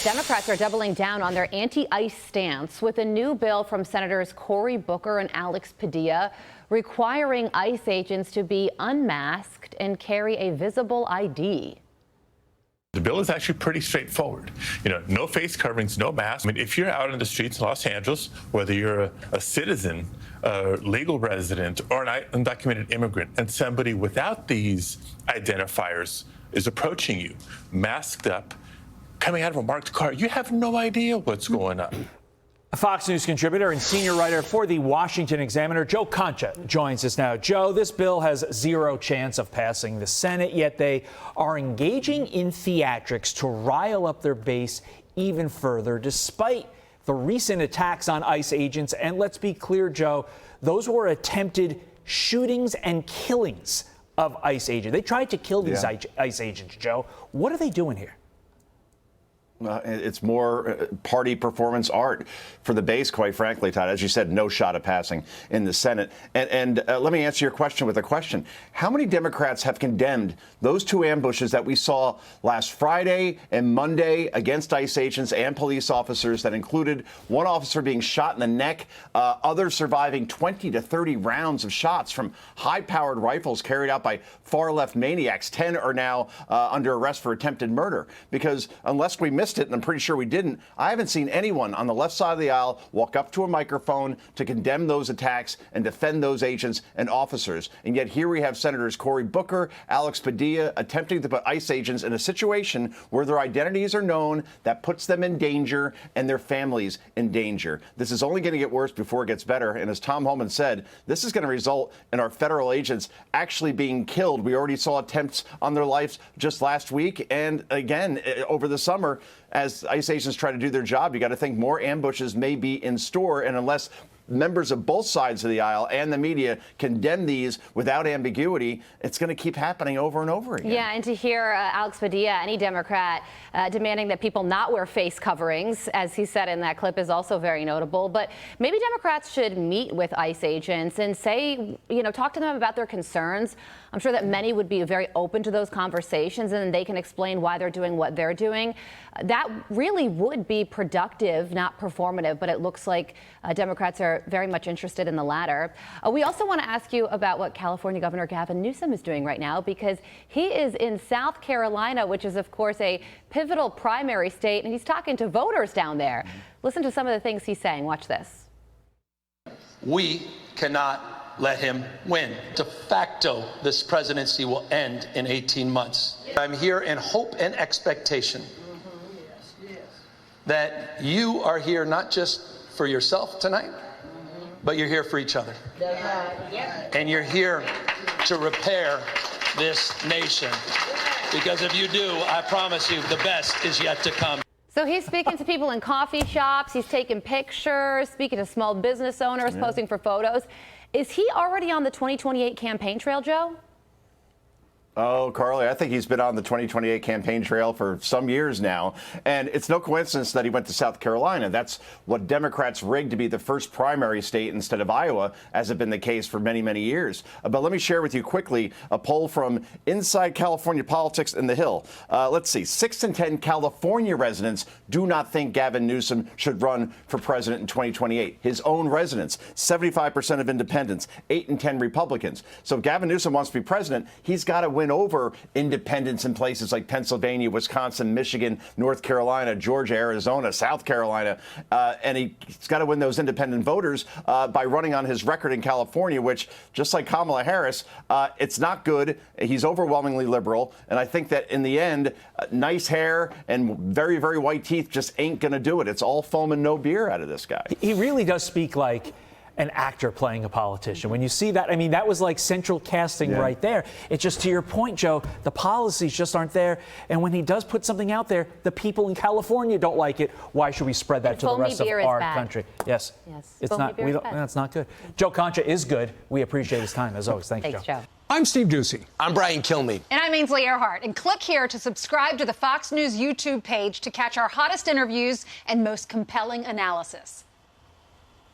Democrats are doubling down on their anti-ICE stance with a new bill from Senators Cory Booker and Alex Padilla requiring ICE agents to be unmasked and carry a visible ID. The bill is actually pretty straightforward. No face coverings, no masks. If you're out in the streets in Los Angeles, whether you're a citizen, a legal resident, or an undocumented immigrant, and somebody without these identifiers is approaching you, masked up, coming out of a marked car, you have no idea what's going on. Fox News contributor and senior writer for the Washington Examiner, Joe Concha, joins us now. Joe, this bill has zero chance of passing the Senate, yet they are engaging in theatrics to rile up their base even further, despite the recent attacks on ICE agents. And let's be clear, Joe, those were attempted shootings and killings of ICE agents. They tried to kill these ICE agents, Joe. What are they doing here? It's more party performance art for the base, quite frankly, Todd. As you said, no shot of passing in the Senate. And let me answer your question with a question. How many Democrats have condemned those two ambushes that we saw last Friday and Monday against ICE agents and police officers that included one officer being shot in the neck, others surviving 20 to 30 rounds of shots from high-powered rifles carried out by far-left maniacs? 10 are now under arrest for attempted murder. Because unless we missed it, and I'm pretty sure we didn't, I haven't seen anyone on the left side of the aisle walk up to a microphone to condemn those attacks and defend those agents and officers. And yet here we have Senators Cory Booker, Alex Padilla attempting to put ICE agents in a situation where their identities are known that puts them in danger and their families in danger. This is only going to get worse before it gets better. And as Tom Homan said, this is going to result in our federal agents actually being killed. We already saw attempts on their lives just last week. And again, over the summer, as ICE agents try to do their job, you got to think more ambushes may be in store. And unless members of both sides of the aisle and the media condemn these without ambiguity, it's going to keep happening over and over again. Yeah, and to hear Alex Padilla, any Democrat, demanding that people not wear face coverings, as he said in that clip, is also very notable. But maybe Democrats should meet with ICE agents and say, talk to them about their concerns. I'm sure that many would be very open to those conversations, and they can explain why they're doing what they're doing. That really would be productive, not performative, but it looks like Democrats are very much interested in the latter. We also want to ask you about what California Governor Gavin Newsom is doing right now, because he is in South Carolina, which is, of course, a pivotal primary state, and he's talking to voters down there. Listen to some of the things he's saying. Watch this. We cannot let him win. De facto, this presidency will end in 18 months. I'm here in hope and expectation that you are here not just for yourself tonight, but you're here for each other. And you're here to repair this nation. Because if you do, I promise you, the best is yet to come. So he's speaking to people in coffee shops, he's taking pictures, speaking to small business owners, posing for photos. Is he already on the 2028 campaign trail, Joe? Oh, Carly, I think he's been on the 2028 campaign trail for some years now. And it's no coincidence that he went to South Carolina. That's what Democrats rigged to be the first primary state instead of Iowa, as had been the case for many, many years. But let me share with you quickly a poll from Inside California Politics in the Hill. Let's see. 6 in 10 California residents do not think Gavin Newsom should run for president in 2028. His own residents, 75% of independents, 8 in 10 Republicans. So if Gavin Newsom wants to be president, he's got to win over independents in places like Pennsylvania, Wisconsin, Michigan, North Carolina, Georgia, Arizona, South Carolina. And he's got to win those independent voters by running on his record in California, which, just like Kamala Harris, it's not good. He's overwhelmingly liberal. And I think that in the end, nice hair and very, very white teeth just ain't going to do it. It's all foam and no beer out of this guy. He really does speak like an actor playing a politician. When you see that, I mean, that was like central casting right there. It's just, to your point, Joe, the policies just aren't there. And when he does put something out there, the people in California don't like it. Why should we spread that to the rest of our country? Yes. It's not. That's not good. Joe Concha is good. We appreciate his time, as always. Thanks, Joe. I'm Steve Doocy. I'm Brian Kilmeade. And I'm Ainsley Earhart. And click here to subscribe to the Fox News YouTube page to catch our hottest interviews and most compelling analysis.